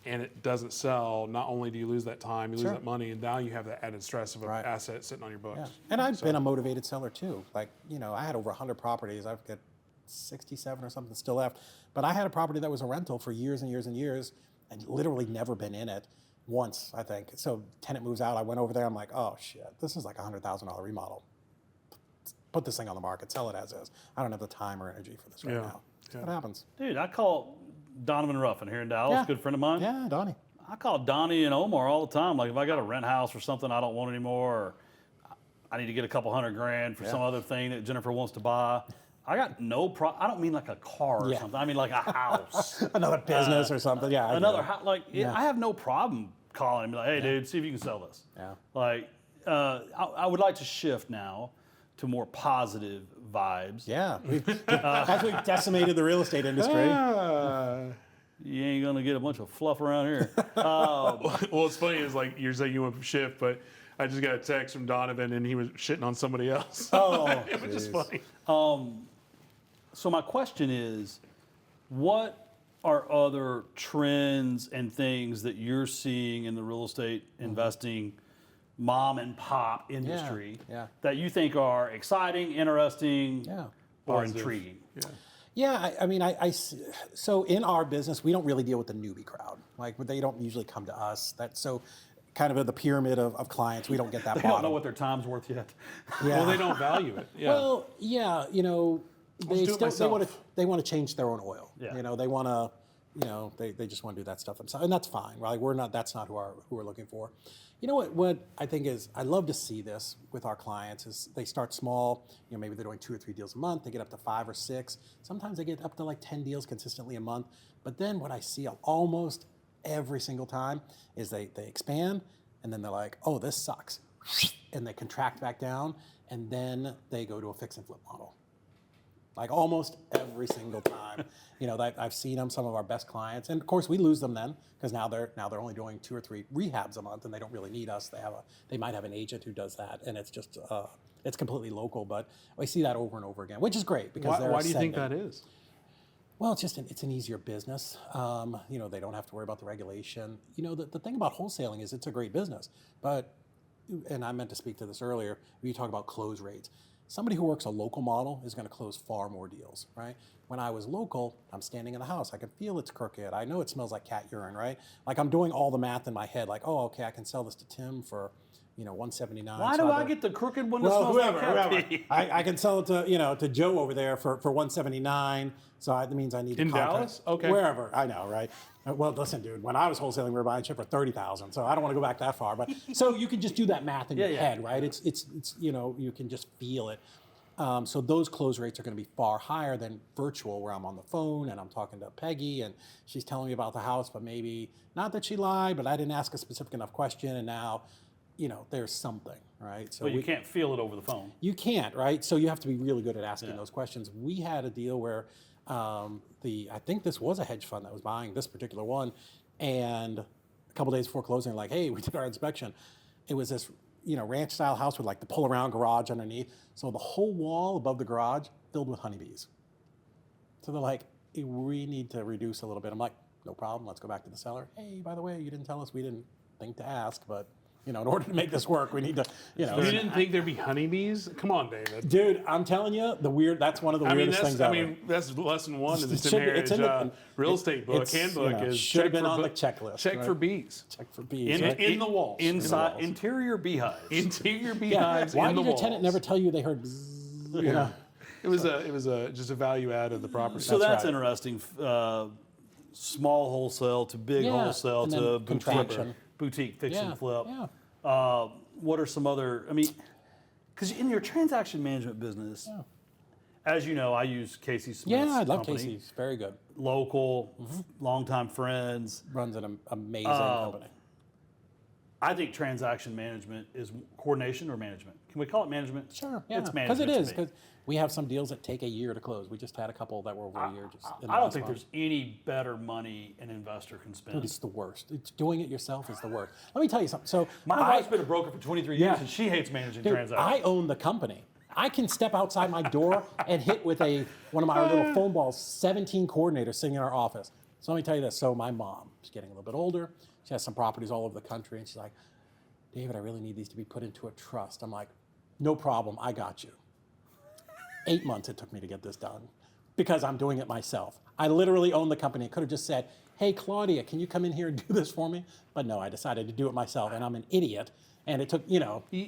and it doesn't sell, not only do you lose that time, you lose that money, and now you have that added stress of an asset sitting on your books. Yeah. And I've been a motivated seller too. Like, I had over 100 properties. I've got 67 or something still left. But I had a property that was a rental for years and years and years and literally never been in it once, I think. So tenant moves out. I went over there. I'm like, oh, shit, this is like a $100,000 remodel. Put this thing on the market. Sell it as is. I don't have the time or energy for this right now. What happens? Dude, I call Donovan Ruffin here in Dallas, good friend of mine. Yeah, Donnie. I call Donnie and Omar all the time. Like if I got a rent house or something I don't want anymore, or I need to get a couple $100,000 for some other thing that Jennifer wants to buy. I got no problem. I don't mean like a car or something. I mean like a house. Another business or something. Yeah. Another house. Like I have no problem calling and be like, "Hey, dude, see if you can sell this." Yeah. Like I would like to shift now to more positive vibes. Yeah. As we've decimated the real estate industry. You ain't gonna get a bunch of fluff around here. Well, it's funny is like you're saying you want to shift, but I just got a text from Donovan and he was shitting on somebody else. Oh, it was just funny. So my question is, what are other trends and things that you're seeing in the real estate investing mom and pop industry that you think are exciting, interesting, or intriguing? Yeah, I mean, so in our business, we don't really deal with the newbie crowd. Like, they don't usually come to us. So kind of at the pyramid of clients, we don't get that They bottom. don't know what their time's worth yet. Well, they don't value it. Yeah. Well, yeah, they do it myself. want to change their own oil. Yeah. They want to, they just want to do that stuff themselves, and that's fine. Right? That's not who we're looking for. You know what I think is, I love to see this with our clients is they start small. Maybe they're doing 2 or 3 deals a month. They get up to 5 or 6. Sometimes they get up to like 10 deals consistently a month. But then what I see almost every single time is they expand, and then they're like, oh, this sucks, and they contract back down, and then they go to a fix and flip model. Like almost every single time, I've seen them. Some of our best clients, and of course we lose them then because now they're only doing 2 or 3 rehabs a month, and they don't really need us. They might have an agent who does that, and it's just it's completely local. But I see that over and over again, which is great because why do you think that is? Well, it's an easier business. They don't have to worry about the regulation. The thing about wholesaling is it's a great business, but, and I meant to speak to this earlier, when you talk about close rates. Somebody who works a local model is going to close far more deals, right? When I was local, I'm standing in the house. I can feel it's crooked. I know it smells like cat urine, right? Like I'm doing all the math in my head. Like, oh, okay, I can sell this to Tim for, $179. Why do I get the crooked one that smells like cat pee? I can sell it to to Joe over there for $179. So that means I need to contact Dallas? Okay. wherever. I know, right? Well, listen, dude. When I was wholesaling, we were buying shit for $30,000. So I don't want to go back that far. But so you can just do that math in your head, right? It's you can just feel it. So those close rates are going to be far higher than virtual, where I'm on the phone and I'm talking to Peggy and she's telling me about the house, but maybe not that she lied, but I didn't ask a specific enough question, and now, there's something, right? So But you can't feel it over the phone. you can't, right? So you have to be really good at asking those questions. We had a deal where I think this was a hedge fund that was buying this particular one, and a couple days before closing, like, hey, we did our inspection. It was this, ranch style house with like the pull around garage underneath. So the whole wall above the garage filled with honeybees. So they're like, hey, we need to reduce a little bit. I'm like, no problem. Let's go back to the seller. Hey, by the way, you didn't tell us. We didn't think to ask, but in order to make this work, we need to, You didn't think there'd be honeybees? Come on, David. Dude, I'm telling you, that's one of the weirdest things ever. That's lesson one in the It's Tim Heritage in the- real estate book, handbook is should have check been for on the bu- checklist. Check right? for bees. Check for bees. In, right? in the walls. Inside, In the walls. interior beehives. Interior Yeah. beehives Why in the did your walls. tenant never tell you they heard bzzz, Yeah. It was just a value add of the property. So that's right. interesting. Small wholesale to big Yeah, wholesale and to then contraction. boutique fix Yeah, and flip. yeah. What are some other? Because in your transaction management business, as you know, I use Casey Smith's Yeah, I love company. Casey's. Very good. Local, longtime friends. Runs an amazing company. I think transaction management is coordination or management. Can we call it management? Sure, yeah. It's Because it management is. to me. Because we have some deals that take a year to close. We just had a couple that were over a year. Just in the I don't last think month. there's any better money an investor can spend. Dude, it's the worst. It's doing it yourself is the worst. Let me tell you something. So My wife's been a broker for 23 years, Yeah. and she hates managing Dude, transactions. I own the company. I can step outside my door and hit with one of my little foam balls, 17 coordinators sitting in our office. So let me tell you this. So my mom, she's getting a little bit older. She has some properties all over the country, and she's like, David, I really need these to be put into a trust. I'm like, no problem, I got you. 8 months it took me to get this done because I'm doing it myself. I literally own the company. I could have just said, hey, Claudia, can you come in here and do this for me? But no, I decided to do it myself, and I'm an idiot. And it took,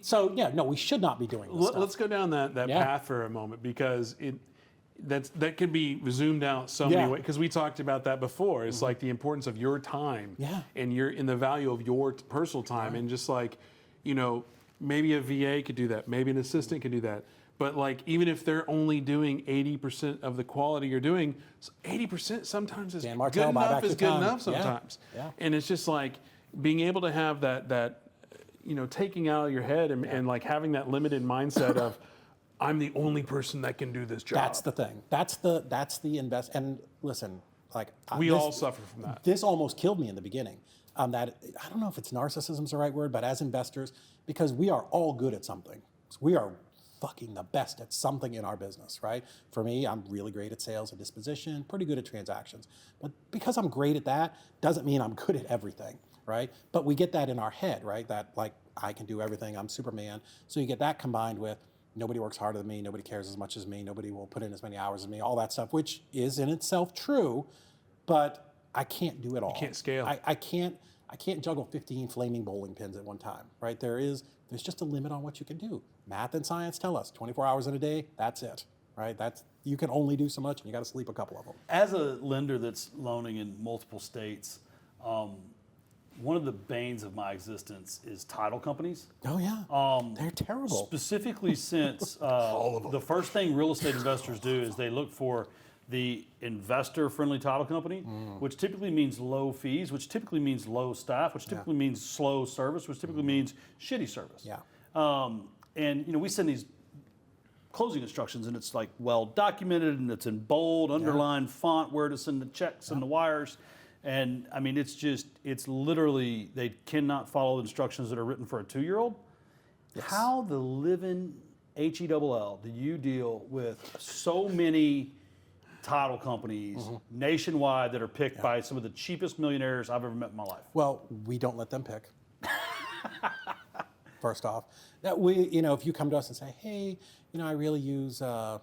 so yeah, no, we should not be doing this stuff. Let's go down that Yeah. path for a moment, because that could be zoomed out so many Yeah. ways, because we talked about that before. It's like the importance of your time, Yeah. and the value of your personal time, and just like, maybe a VA could do that, maybe an assistant could do that. But like, even if they're only doing 80% of the quality you're doing, 80% sometimes is Dan good Martell, buy enough. back Is your good time. enough Yeah. sometimes. Yeah. And it's just like being able to have that taking out of your head and like having that limited mindset of, I'm the only person that can do this job. That's the thing. That's the invest. And listen, like We all suffer from that. This almost killed me in the beginning. That I don't know if it's narcissism's the right word, but as investors, because we are all good at something. So we are fucking the best at something in our business, right? For me, I'm really great at sales and disposition, pretty good at transactions. But because I'm great at that, doesn't mean I'm good at everything, right? But we get that in our head, right? That like, I can do everything, I'm Superman. So you get that combined with, nobody works harder than me, nobody cares as much as me, nobody will put in as many hours as me, all that stuff, which is in itself true, but I can't do it all. You can't scale. I can't juggle 15 flaming bowling pins at one time, right? There's just a limit on what you can do. Math and science tell us 24 hours in a day, that's it, right? You can only do so much, and you got to sleep a couple of them. As a lender that's loaning in multiple states, one of the banes of my existence is title companies. Oh yeah, they're terrible. Specifically, since the first thing real estate investors do is they look for the investor-friendly title company, which typically means low fees, which typically means low staff, which typically means slow service, which typically means shitty service. Yeah. And we send these closing instructions, and it's like well documented, and it's in bold, underlined font where to send the checks and the wires. And I mean, it's literally, they cannot follow instructions that are written for a 2-year-old. Yes. How the living HELL do you deal with so many title companies nationwide that are picked by some of the cheapest millionaires I've ever met in my life? Well, we don't let them pick. First off, that if you come to us and say, hey, I really use, I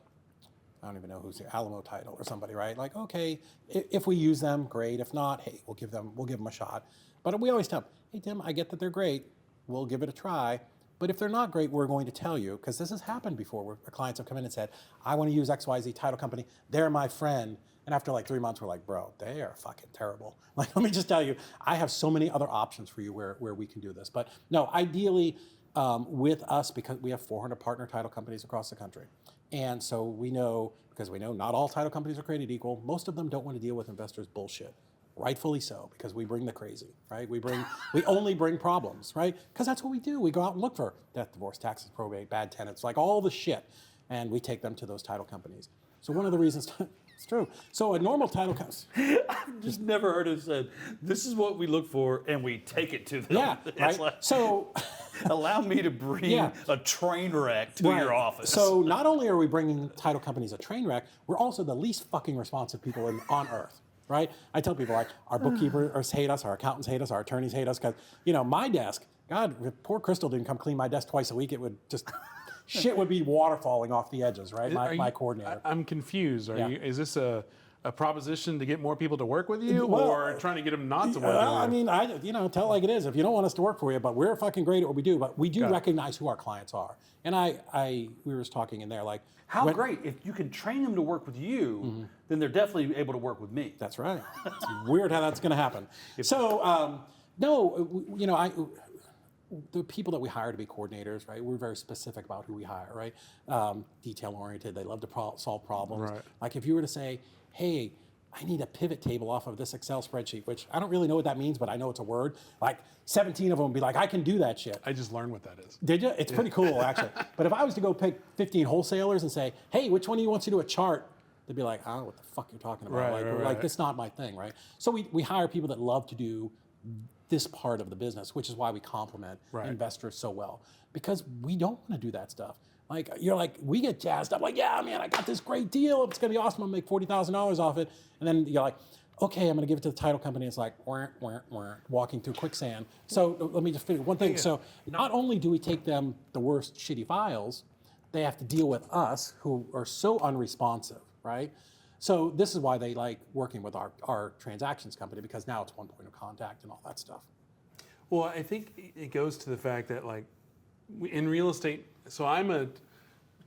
don't even know who's here, Alamo Title or somebody, right? Like, okay, if we use them, great. If not, hey, we'll give them a shot. But we always tell them, hey, Tim, I get that they're great. We'll give it a try. But if they're not great, we're going to tell you, because this has happened before where our clients have come in and said, I want to use XYZ title company. They're my friend. And after like 3 months, we're like, bro, they are fucking terrible. Like, let me just tell you, I have so many other options for you where we can do this. But no, ideally, with us, because we have 400 partner title companies across the country. And so we know, because we know not all title companies are created equal, most of them don't want to deal with investors' bullshit. Rightfully so, because we bring the crazy, right? We only bring problems, right? Because that's what we do. We go out and look for death, divorce, taxes, probate, bad tenants, like all the shit, and we take them to those title companies. So one of the reasons, it's true. So a normal title company. I've just never heard it said, this is what we look for, and we take it to them. Yeah, It's right? like, So allow me to bring Yeah. a train wreck to Right. your office. So not only are we bringing title companies a train wreck, we're also the least fucking responsive people on earth, right? I tell people, like, our bookkeepers hate us, our accountants hate us, our attorneys hate us, because, my desk, God, if poor Crystal didn't come clean my desk twice a week, it would just, shit would be water falling off the edges, right? My coordinator. I'm confused. Yeah. Is this a proposition to get more people to work with you, Well, or trying to get them not to work with you? I mean, tell it like it is. If you don't want us to work for you, but we're fucking great at what we do, but we do recognize who our clients are. And we were just talking in there, like, how great. If you can train them to work with you, then they're definitely able to work with me. That's right. It's weird how that's going to happen. So, the people that we hire to be coordinators, right? We're very specific about who we hire, right? Detail oriented. They love to solve problems. Right. Like if you were to say, hey, I need a pivot table off of this Excel spreadsheet, which I don't really know what that means, but I know it's a word. Like 17 of them would be like, I can do that shit. I just learned what that is. Did you? It's pretty cool, actually. But if I was to go pick 15 wholesalers and say, hey, which one of you wants to do a chart? They'd be like, I don't know what the fuck you're talking about. Right. That's not my thing, right? So we hire people that love to do this part of the business, which is why we complement investors so well, because we don't want to do that stuff. Like, you're like, we get jazzed up, like, yeah, man, I got this great deal. It's going to be awesome. I'm going to make $40,000 off it. And then you're like, okay, I'm going to give it to the title company. It's like, walking through quicksand. So let me just finish one thing. So not only do we take them the worst shitty files, they have to deal with us who are so unresponsive, right? So this is why they like working with our transactions company, because now it's one point of contact and all that stuff. Well, I think it goes to the fact that, like, in real estate, so I'm a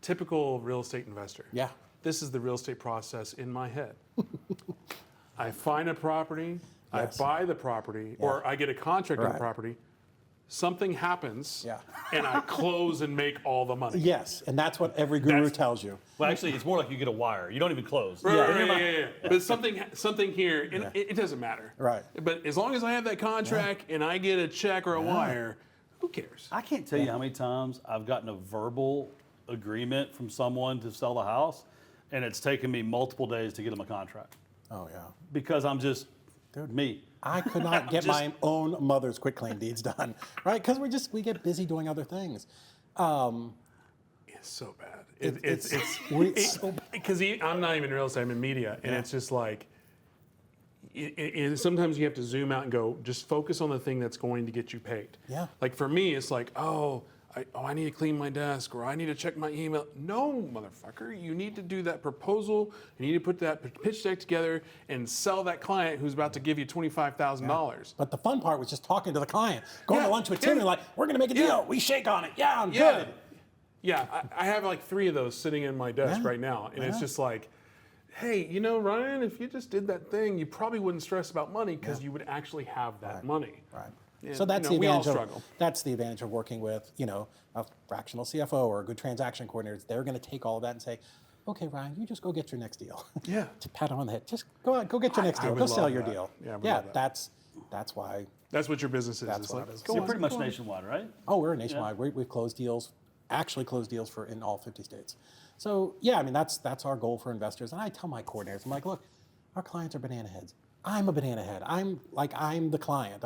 typical real estate investor. Yeah. This is the real estate process in my head. I find a property, Yes. I buy the property, or I get a contract on the property. Something happens, and I close and make all the money. Yes, and that's what every guru tells you. Well, actually, it's more like you get a wire. You don't even close. Yeah. But something here, and it doesn't matter. Right. But as long as I have that contract and I get a check or a wire, who cares? I can't tell you how many times I've gotten a verbal agreement from someone to sell the house, and it's taken me multiple days to get them a contract. Oh, yeah. Because I'm just me. I could not get my own mother's quitclaim deeds done, right? Because we get busy doing other things. It's so bad. It's so bad. Because I'm not even in real estate, I'm in media, and it's just like, sometimes you have to zoom out and go, just focus on the thing that's going to get you paid. Yeah. Like for me, it's like, I need to clean my desk, or I need to check my email. No, motherfucker, you need to do that proposal. You need to put that pitch deck together and sell that client who's about to give you $25,000. But the fun part was just talking to the client, going to lunch with Tim, and like, we're going to make a deal. We shake on it. Yeah, I'm good. Yeah, I have like 3 of those sitting in my desk right now, and it's just like, hey, Ryan, if you just did that thing, you probably wouldn't stress about money because you would actually have that money. Right. And, So that's we all the advantage. struggle. That's the advantage of working with, a fractional CFO or a good transaction coordinator. They're going to take all of that and say, okay, Ryan, you just go get your next deal. Yeah. To pat him on the head. Just go get your next I deal. would Go sell love your that. deal. Yeah, I would love that. That's why. That's what your business is. That's It's what like, it is. go You're on, pretty much go on. nationwide, right? Oh, we're nationwide. We've closed deals, actually closed deals in all 50 states. So yeah, I mean that's our goal for investors. And I tell my coordinators, I'm like, look, our clients are banana heads. I'm a banana head. I'm the client.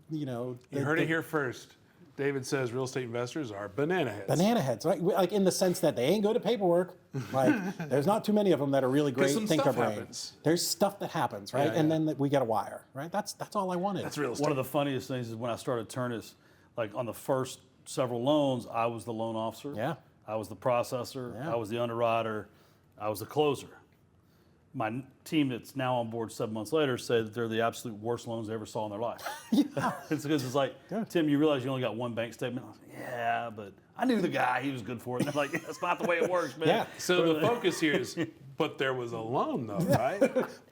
You heard it here first. David says real estate investors are banana heads. Banana heads, right? Like in the sense that they ain't good at paperwork. Like there's not too many of them that are really great some thinker stuff brain. happens. There's stuff that happens, right? Yeah, and yeah. then we get a wire, right? That's all I wanted. That's real estate. One of the funniest things is when I started Ternus, like on the first several loans, I was the loan officer. Yeah. I was the processor. Yeah. I was the underwriter. I was the closer. My team that's now on board 7 months later said that they're the absolute worst loans they ever saw in their life. It's because it's like, Tim, you realize you only got one bank statement? I was like, yeah, but I knew the guy. He was good for it. And they're like, that's not the way it works, man. Yeah. So the focus here is, but there was a loan though, right?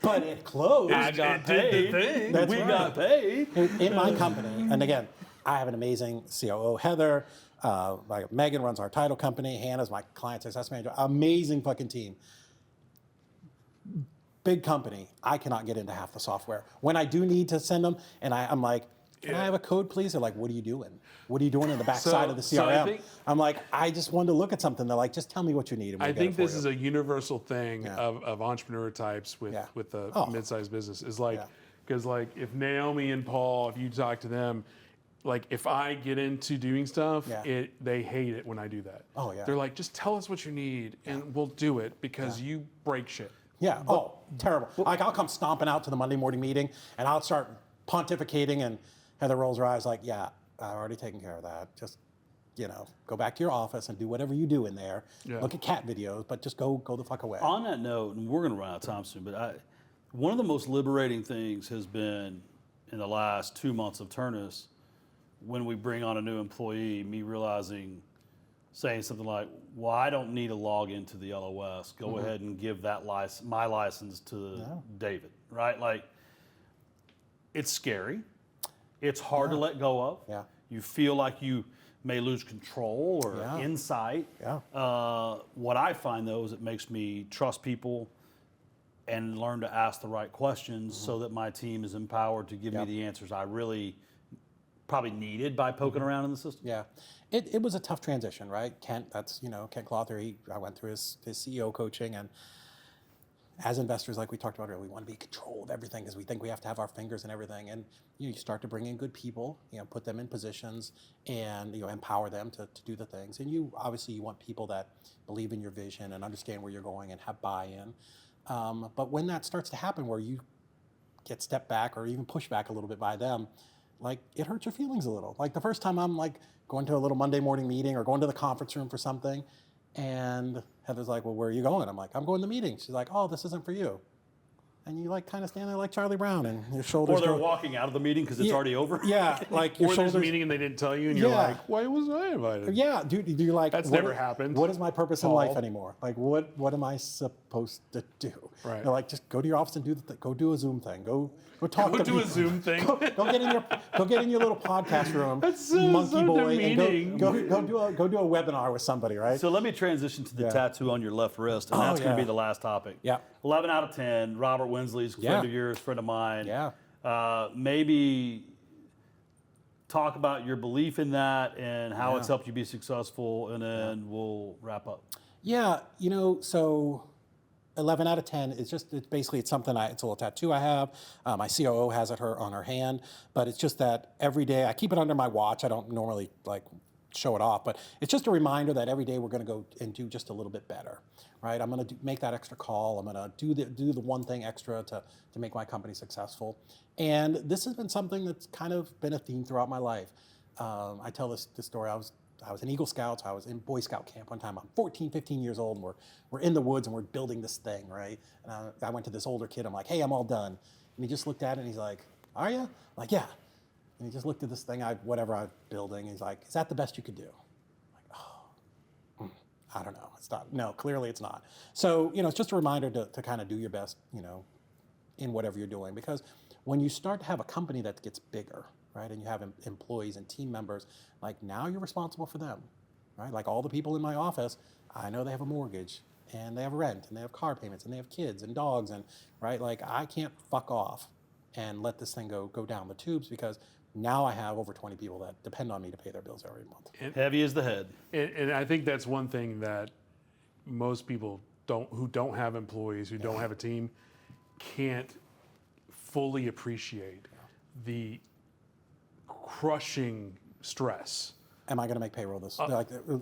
But it closed. I got paid. That's we right. got paid. In my company, and again, I have an amazing COO, Heather. Like Megan runs our title company. Hannah's my client success manager. Amazing fucking team. Big company. I cannot get into half the software. When I do need to send them, and I'm like, can I have a code, please? They're like, what are you doing? What are you doing in the back side of the CRM? So I think, I'm like, I just wanted to look at something. They're like, just tell me what you need. And we'll I get think it for this you. is a universal thing of entrepreneur types with the mid-sized business. Is like, because like if Naomi and Paul, if you talk to them, like if I get into doing stuff, they hate it when I do that. Oh yeah. They're like, just tell us what you need and we'll do it because you break shit. Yeah. Terrible. Like I'll come stomping out to the Monday morning meeting and I'll start pontificating, and Heather rolls her eyes like, yeah, I've already taken care of that. Just, go back to your office and do whatever you do in there. Yeah. Look at cat videos, but just go the fuck away. On that note, and we're going to run out of time soon, but one of the most liberating things has been in the last 2 months of Ternus, when we bring on a new employee, me saying something like, well, I don't need a login to the LOS. Go ahead and give that my license to David, right? Like, it's scary. It's hard to let go of. Yeah. You feel like you may lose control or insight. Yeah. What I find, though, is it makes me trust people and learn to ask the right questions so that my team is empowered to give me the answers I really probably needed by poking around in the system. Yeah. It was a tough transition, right? Kent Clother, I went through his CEO coaching, and as investors, like we talked about earlier, we want to be in control of everything because we think we have to have our fingers in everything. And you start to bring in good people, put them in positions and empower them to do the things. And you want people that believe in your vision and understand where you're going and have buy-in. But when that starts to happen, where you get stepped back or even pushed back a little bit by them, like it hurts your feelings a little. Like the first time I'm like going to a little Monday morning meeting or going to the conference room for something, and Heather's like, well, where are you going? I'm like, I'm going to the meeting. She's like, oh, this isn't for you. And you like kind of stand there like Charlie Brown, and your shoulders Or they're walking out of the meeting because it's already over. Yeah, like your or shoulders. there's a meeting and they didn't tell you, and you're like, why wasn't I invited? Yeah, dude, you're like, that's never happened. What is my purpose in life anymore? Like, what am I supposed to do? Right. They're like, just go to your office and go do a Zoom thing. Go talk to do people. a Zoom thing. Go get in your little podcast room, That's so monkey boy, demeaning. and go do a webinar with somebody, right? So let me transition to the tattoo on your left wrist, and that's going to be the last topic. Yeah. 11 out of 10. Robert Winsley's a friend of yours, friend of mine. Yeah. Maybe talk about your belief in that and how it's helped you be successful, and then we'll wrap up. Yeah, so 11 out of 10 is it's basically something it's a little tattoo I have. My COO has it on her hand, but it's just that every day I keep it under my watch. I don't normally like show it off, but it's just a reminder that every day we're going to go and do just a little bit better, right? I'm going to make that extra call. I'm going to do the one thing extra to make my company successful. And this has been something that's kind of been a theme throughout my life. I tell this story. I was in Eagle Scouts. I was in Boy Scout camp one time. I'm 14, 15 years old, and we're in the woods, and we're building this thing, right? And I went to this older kid. I'm like, hey, I'm all done. And he just looked at it, and he's like, are you? I'm like, yeah. And he just looked at this thing, whatever I'm building. He's like, is that the best you could do? I'm like, I don't know. It's not. No, clearly it's not. So, it's just a reminder to kind of do your best, in whatever you're doing. Because when you start to have a company that gets bigger, right, and you have employees and team members, like now you're responsible for them, right? Like all the people in my office, I know they have a mortgage and they have rent and they have car payments and they have kids and dogs, and right, like I can't fuck off and let this thing go down the tubes, because now I have over 20 people that depend on me to pay their bills every month. Heavy as the head. And I think that's one thing that most people who don't have employees, who don't have a team, can't fully appreciate the crushing stress. Am I going to make payroll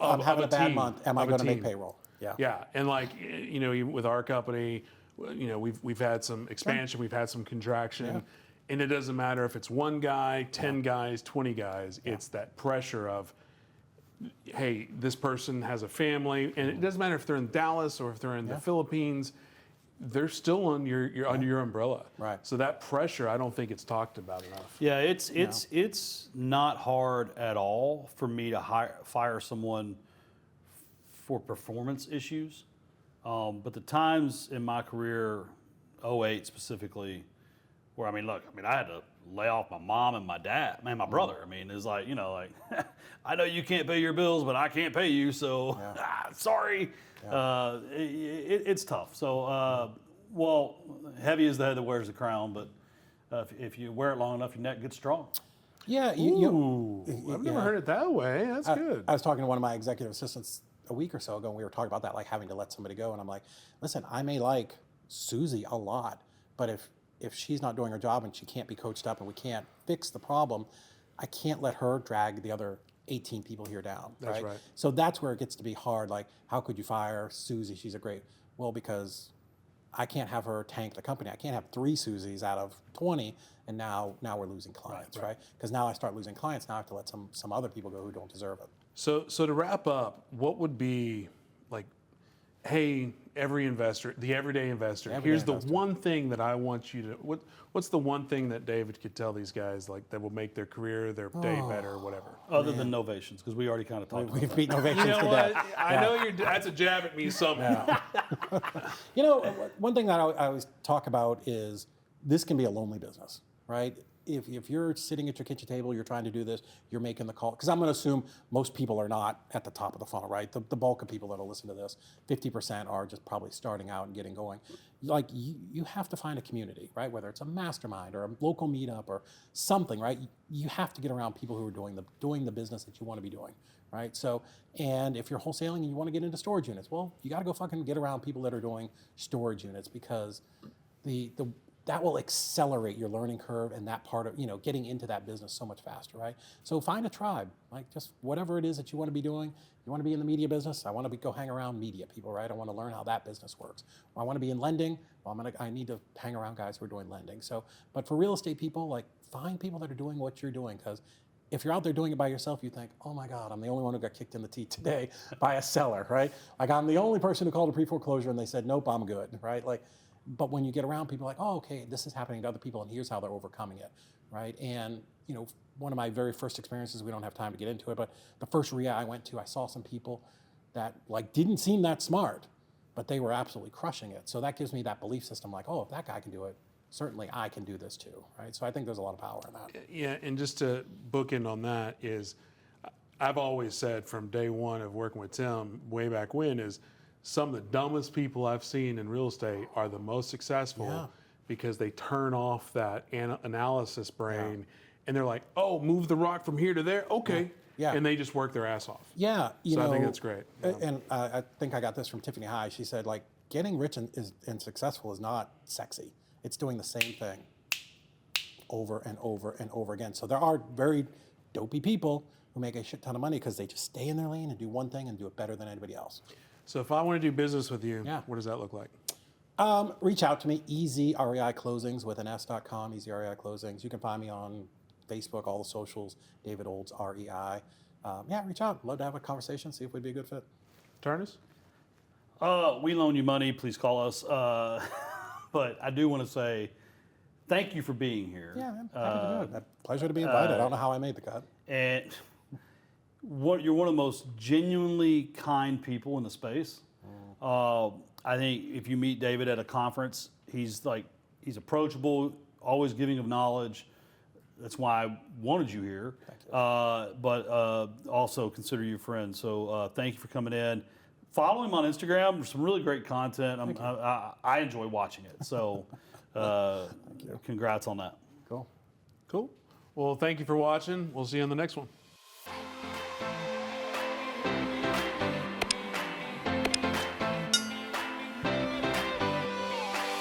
I'm having a bad month. Am I going to make payroll? Yeah. Yeah, and like with our company, we've had some expansion, we've had some contraction, and it doesn't matter if it's one guy, 10 guys, 20 guys. It's that pressure of, hey, this person has a family, and it doesn't matter if they're in Dallas or if they're in the Philippines. They're still under your umbrella. Right. So that pressure, I don't think it's talked about enough. Yeah, it's not hard at all for me to fire someone for performance issues. But the times in my career, 08 specifically, Where, I mean, look, I mean, I had to lay off my mom and my dad, man, my brother. I mean, it's like, you know, like, I know you can't pay your bills, but I can't pay you, so sorry. It's tough. So, well, heavy is the head that wears the crown, but if you wear it long enough, your neck gets strong. Yeah, Ooh, I've never heard it that way. That's good. I was talking to one of my executive assistants a week or so ago, and we were talking about that, like having to let somebody go. And I'm like, listen, I may like Susie a lot, but if she's not doing her job and she can't be coached up and we can't fix the problem, I can't let her drag the other 18 people here down. That's right. So that's where it gets to be hard. Like, how could you fire Susie? She's a great, well, because I can't have her tank the company. I can't have 3 Susies out of 20, and now we're losing clients, right? Because now I start losing clients. Now I have to let some other people go who don't deserve it. So to wrap up, what would be like, hey, every investor, the everyday investor, here's the one thing that I want you to, what's the one thing that David could tell these guys, like, that will make their career, their day better, or whatever? Other than novations, because we already kind of talked about We've that. beat novations You know to what? death. I know that's a jab at me somehow. You know, one thing that I always talk about is this can be a lonely business, right? If you're sitting at your kitchen table, you're trying to do this, you're making the call, because I'm going to assume most people are not at the top of the funnel, right? The bulk of people that'll listen to this, 50% are just probably starting out and getting going. Like, you have to find a community, right? Whether it's a mastermind or a local meetup or something, right? You have to get around people who are doing the business that you want to be doing, right? So, and if you're wholesaling and you want to get into storage units, well, you got to go fucking get around people that are doing storage units, because that will accelerate your learning curve and that part of, getting into that business so much faster, right? So find a tribe, like just whatever it is that you want to be doing. You want to be in the media business? I want to go hang around media people, right? I want to learn how that business works. I want to be in lending? Well, I need to hang around guys who are doing lending. So, but for real estate people, like, find people that are doing what you're doing, because if you're out there doing it by yourself, you think, oh my God, I'm the only one who got kicked in the teeth today by a seller, right? Like, I'm the only person who called a pre-foreclosure and they said, nope, I'm good, right? Like, but when you get around people, like, oh, okay, this is happening to other people and here's how they're overcoming it, right? And, one of my very first experiences, we don't have time to get into it, but the first RIA I went to, I saw some people that, like, didn't seem that smart, but they were absolutely crushing it. So that gives me that belief system, like, oh, if that guy can do it, certainly I can do this too, right? So I think there's a lot of power in that. Yeah, and just to bookend on that is, I've always said from day one of working with Tim way back when, is some of the dumbest people I've seen in real estate are the most successful because they turn off that analysis brain and they're like, oh, move the rock from here to there, okay. Yeah. And they just work their ass off. Yeah, I think that's great. And I think I got this from Tiffany High. She said, like, getting rich and successful is not sexy. It's doing the same thing over and over and over again. So there are very dopey people who make a shit ton of money because they just stay in their lane and do one thing and do it better than anybody else. So if I want to do business with you, what does that look like? Reach out to me, easyrei with an s.com, Easy REI Closings. You can find me on Facebook, all the socials, David Olds, REI. Reach out. Love to have a conversation, see if we'd be a good fit. Ternus? We loan you money, please call us. But I do want to say thank you for being here. Yeah, man, happy to do it. Pleasure to be invited. I don't know how I made the cut. And you're one of the most genuinely kind people in the space. I think if you meet David at a conference, he's approachable, always giving of knowledge. That's why I wanted you here. Thank you. But also consider you a friend. So thank you for coming in. Follow him on Instagram. There's some really great content. I enjoy watching it. So congrats on that. Cool. Cool. Well, thank you for watching. We'll see you on the next one.